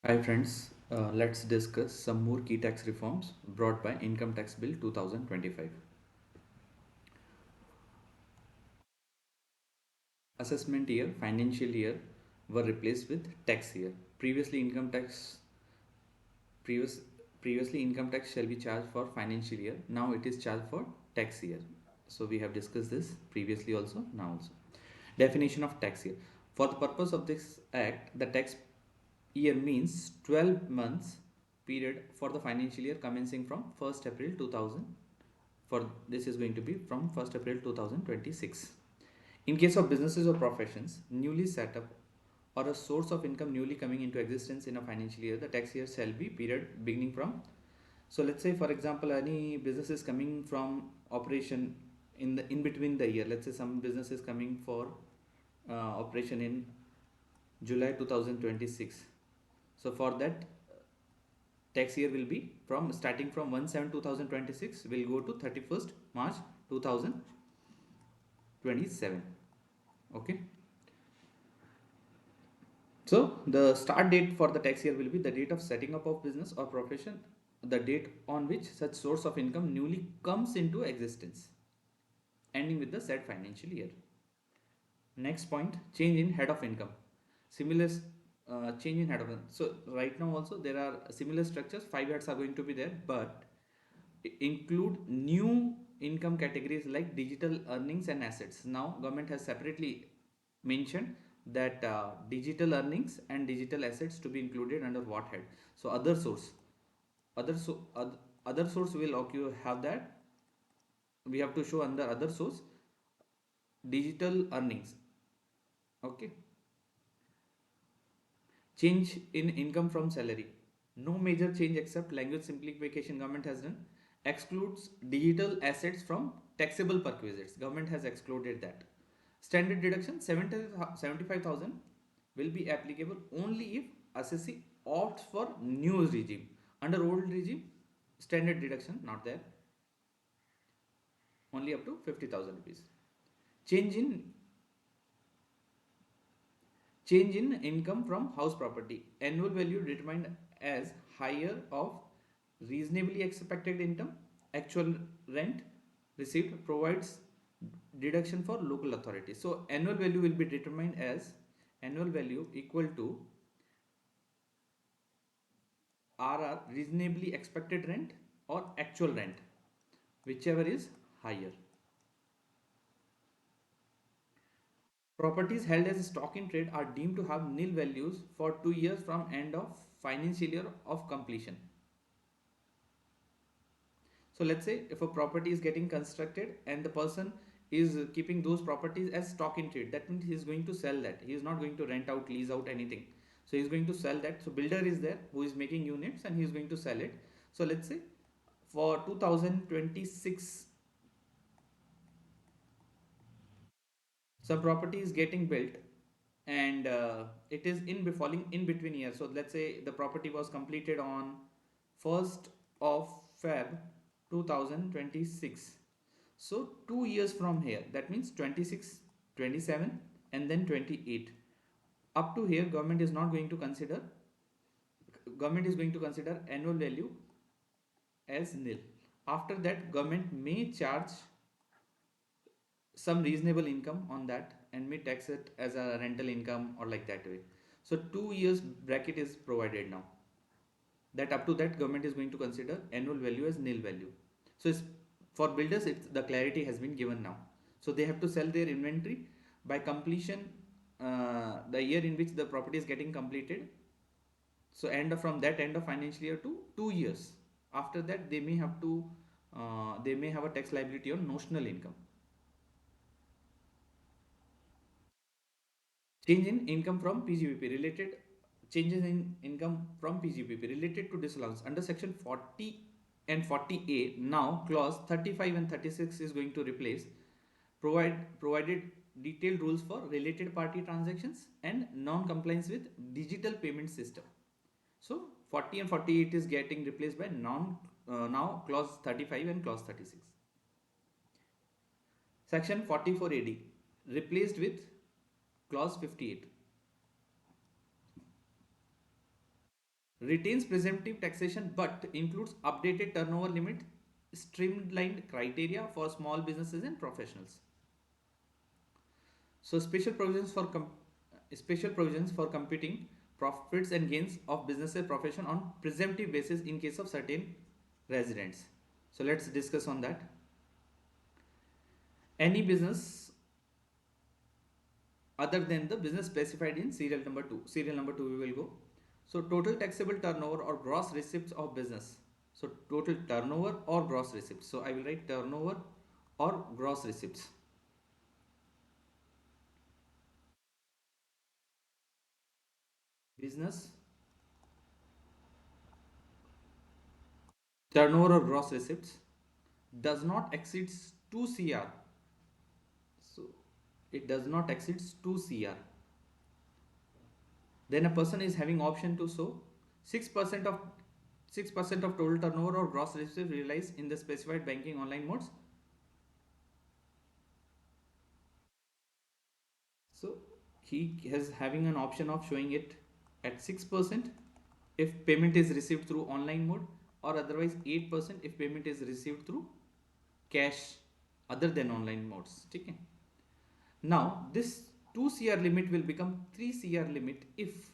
Hi friends, let's discuss some more key tax reforms brought by Income Tax Bill 2025. Assessment year, financial year were replaced with tax year. Previously, income tax previous previously income tax shall be charged for financial year. Now it is charged for tax year. So we have discussed this previously also, now also. Definition of tax year. For the purpose of this act, the tax year means 12 months period for the financial year commencing from 1st April 2000. For this is going to be from 1st April 2026. In case of businesses or professions newly set up or a source of income newly coming into existence in a financial year, the tax year shall be period beginning from. So let's say for example any business is coming from operation in between the year. Let's say some business is coming for operation in July 2026. So for that tax year will be from starting from 1/7/2026 will go to 31st March 2027. Okay. So the start date for the tax year will be the date of setting up of business or profession, the date on which such source of income newly comes into existence, ending with the said financial year. Next point, change in head of income. Similar change in head of income. So right now also there are similar structures. Five heads are going to be there, but include new income categories like digital earnings and assets. Now government has separately mentioned that digital earnings and digital assets to be included under what head. So other source, other so other source will occur have that we have to show under other source digital earnings. Okay. Change in income from salary. No major change except language simplification government has done. Excludes digital assets from taxable perquisites. Government has excluded that. Standard deduction 75,000 will be applicable only if assessee opts for new regime. Under old regime, standard deduction not there. Only up to 50,000 rupees. Change in Change in income from house property. Annual value determined as higher of reasonably expected income. Actual rent received provides deduction for local authority. So annual value will be determined as annual value equal to RR reasonably expected rent or actual rent, whichever is higher. Properties held as stock in trade are deemed to have nil values for 2 years from end of financial year of completion. So let's say if a property is getting constructed and the person is keeping those properties as stock in trade, that means he is going to sell that. He is not going to rent out, lease out anything. So he is going to sell that. So builder is there who is making units and he is going to sell it. So let's say for 2026 some property is getting built and it is in falling in between years. So let's say the property was completed on 1st of Feb 2026. So 2 years from here, that means 26, 27, and then 28. Up to here, government is going to consider annual value as nil. After that, government may charge some reasonable income on that and may tax it as a rental income or like that way. So 2 years bracket is provided now. That up to that government is going to consider annual value as nil value. So it's, for builders, the clarity has been given now. So they have to sell their inventory by completion, the year in which the property is getting completed. So from that end of financial year to 2 years. After that, they may have a tax liability on notional income. Change in income from PGBP related changes in income from PGBP related to disallowance under section 40 and 40A. Now clause 35 and 36 is going to replace provided detailed rules for related party transactions and non-compliance with digital payment system. So 40 and 48 is getting replaced by now clause 35 and clause 36. Section 44 AD replaced with clause 58. retains presumptive taxation but includes updated turnover limit, streamlined criteria for small businesses and professionals. So special provisions for computing profits and gains of business and profession on presumptive basis in case of certain residents. So let's discuss on that. Any business other than the business specified in serial number 2. Serial number 2 we will go. So total taxable turnover or gross receipts of business. So total turnover or gross receipts. So I will write turnover or gross receipts. Business turnover or gross receipts does not exceed 2 CR. So it does not exceed 2 CR. Then a person is having option to show 6% of 6% of total turnover or gross receipts realized in the specified banking online modes. So he has having an option of showing it at 6% if payment is received through online mode, or otherwise 8% if payment is received through cash other than online modes. Okay. Now this 2 CR limit will become 3 CR limit if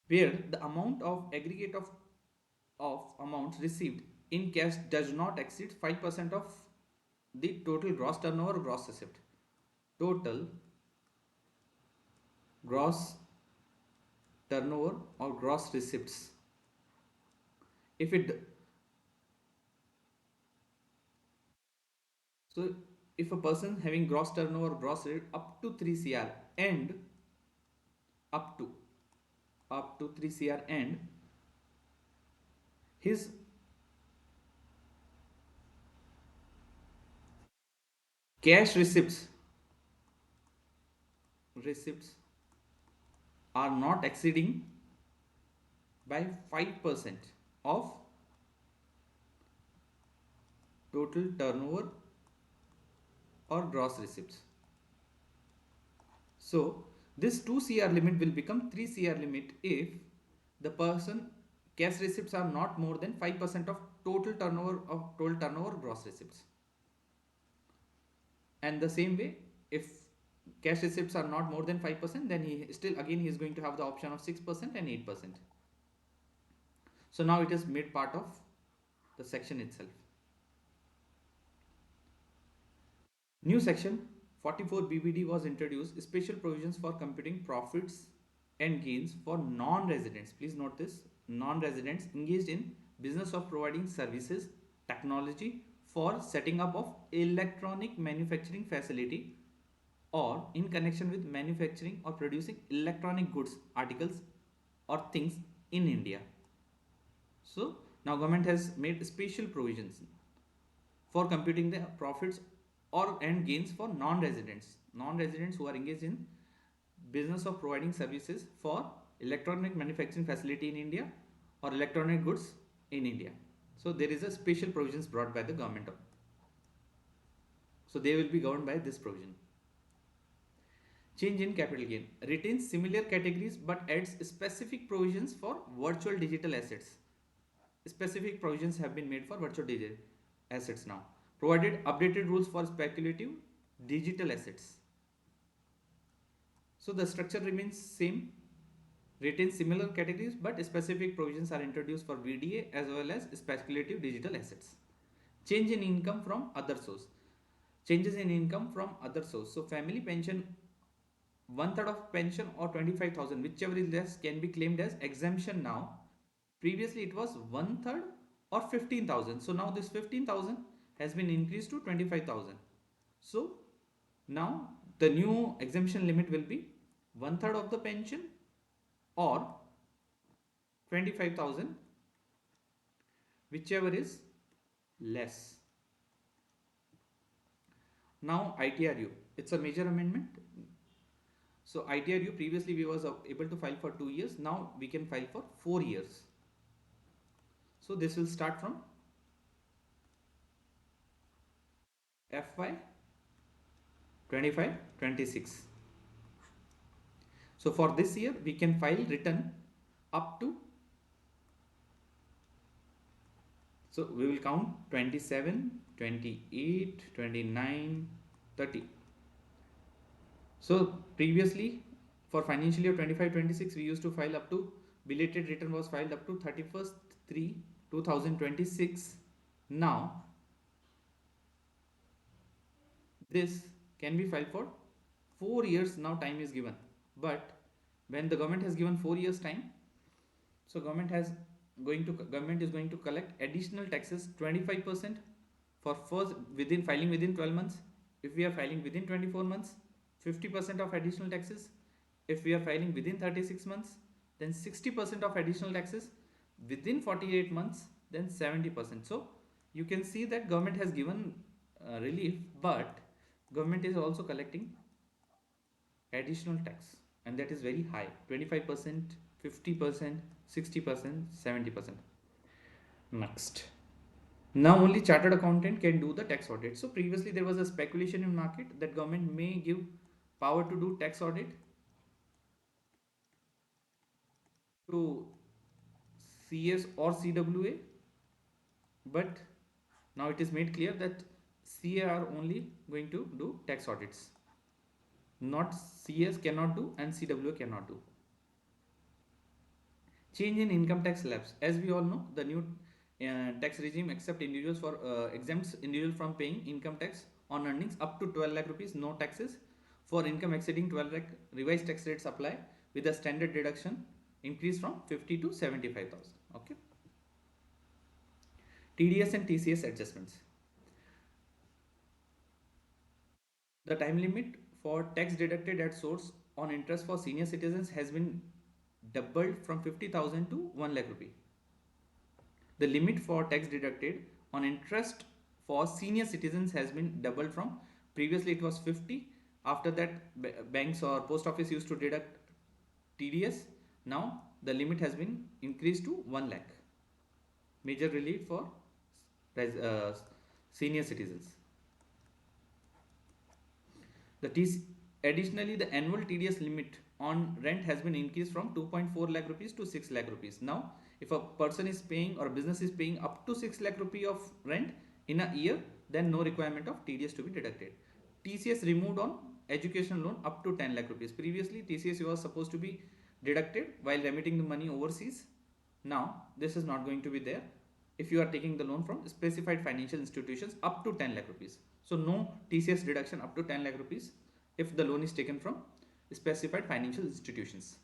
where the amount of aggregate of amounts received in cash does not exceed 5% of the total gross turnover or gross receipt. Total gross turnover or gross receipts. If it so if a person having gross turnover gross receipt up to 3 CR and up to 3 CR and his cash receipts are not exceeding by 5% of total turnover or gross receipts. So this 2 CR limit will become 3 CR limit if the person cash receipts are not more than 5% of total turnover gross receipts. And the same way, if cash receipts are not more than 5%, then he is going to have the option of 6% and 8%. So now it is made part of the section itself. New section 44 BBD was introduced, special provisions for computing profits and gains for non-residents. Please note this, non-residents engaged in business of providing services, technology for setting up of electronic manufacturing facility or in connection with manufacturing or producing electronic goods, articles or things in India. So now government has made special provisions for computing the profits or and gains for non-residents who are engaged in business of providing services for electronic manufacturing facility in India or electronic goods in India. So there is a special provisions brought by the government, so they will be governed by this provision. Change in capital gain retains similar categories but adds specific provisions for virtual digital assets. Specific provisions have been made for virtual digital assets now, provided updated rules for speculative digital assets. So the structure remains same, retains similar categories, but specific provisions are introduced for VDA as well as speculative digital assets. Change in income from other source. Changes in income from other source. So family pension, one third of pension or 25,000, whichever is less, can be claimed as exemption now. Previously it was one third or 15,000. So now this 15,000 has been increased to 25,000. So now the new exemption limit will be one third of the pension or 25,000, whichever is less. Now ITRU, it's a major amendment. So ITRU previously we was able to file for 2 years. Now we can file for 4 years. So this will start from FY 25-26. So for this year, we can file return up to, so we will count 27, 28, 29, 30. So previously for financial year 25-26, we used to file up to, belated return was filed up to 31st 3 2026. Now this can be filed for 4 years. Now time is given, but when the government has given 4 years time, so government is going to collect additional taxes 25% for first, within filing within 12 months. If we are filing within 24 months, 50% of additional taxes. If we are filing within 36 months, then 60% of additional taxes. Within 48 months, then 70%. So you can see that government has given relief, but government is also collecting additional tax, and that is very high: 25%, 50%, 60%, 70%. Next. Now only chartered accountant can do the tax audit. So previously there was a speculation in market that government may give power to do tax audit to CS or CWA, but now it is made clear that CA are only going to do tax audits, not CS cannot do and CWA cannot do. Change in income tax slabs. As we all know, the new tax regime exempts individual from paying income tax on earnings up to 12 lakh rupees, no taxes. For income exceeding 12 lakh, revised tax rates apply with a standard deduction increase from 50 to 75,000. Okay. TDS and TCS adjustments. The time limit for tax deducted at source on interest for senior citizens has been doubled from 50,000 to 1 lakh rupee. The limit for tax deducted on interest for senior citizens has been doubled from, previously it was 50. After that, banks or post office used to deduct TDS. Now the limit has been increased to 1 lakh. Major relief for senior citizens. Additionally, the annual TDS limit on rent has been increased from 2.4 lakh rupees to 6 lakh rupees. Now, if a person is paying or a business is paying up to 6 lakh rupee of rent in a year, then no requirement of TDS to be deducted. TCS removed on education loan up to 10 lakh rupees. Previously, TCS was supposed to be deducted while remitting the money overseas. Now, this is not going to be there if you are taking the loan from specified financial institutions up to 10 lakh rupees. So no TCS deduction up to 10 lakh rupees if the loan is taken from specified financial institutions.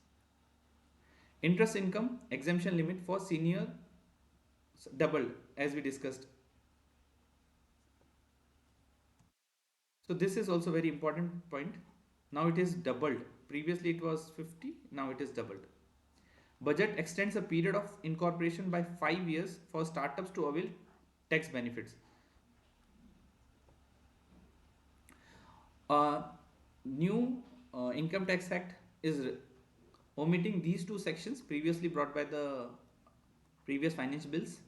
Interest income exemption limit for senior doubled, as we discussed. So this is also very important point. Now it is doubled. Previously it was 50, now it is doubled. Budget extends a period of incorporation by 5 years for startups to avail tax benefits. New income tax act is omitting these two sections previously brought by the previous finance bills.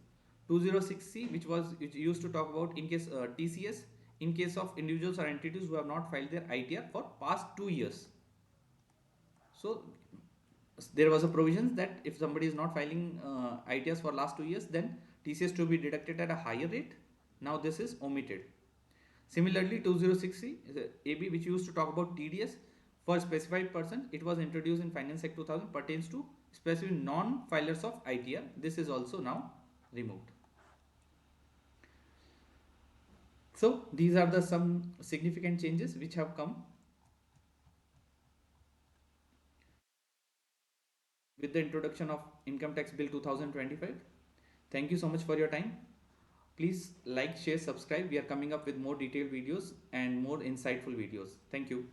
206C, which used to talk about in case TCS in case of individuals or entities who have not filed their ITR for past 2 years. So there was a provision that if somebody is not filing ITRs for last 2 years, then TCS to be deducted at a higher rate. Now this is omitted. Similarly, 206C AB, which used to talk about TDS for specified person, it was introduced in Finance Act 2000, pertains to specific non-filers of ITR. This is also now removed. So these are the some significant changes which have come with the introduction of Income Tax Bill 2025. Thank you so much for your time. Please like, share, subscribe. We are coming up with more detailed videos and more insightful videos. Thank you.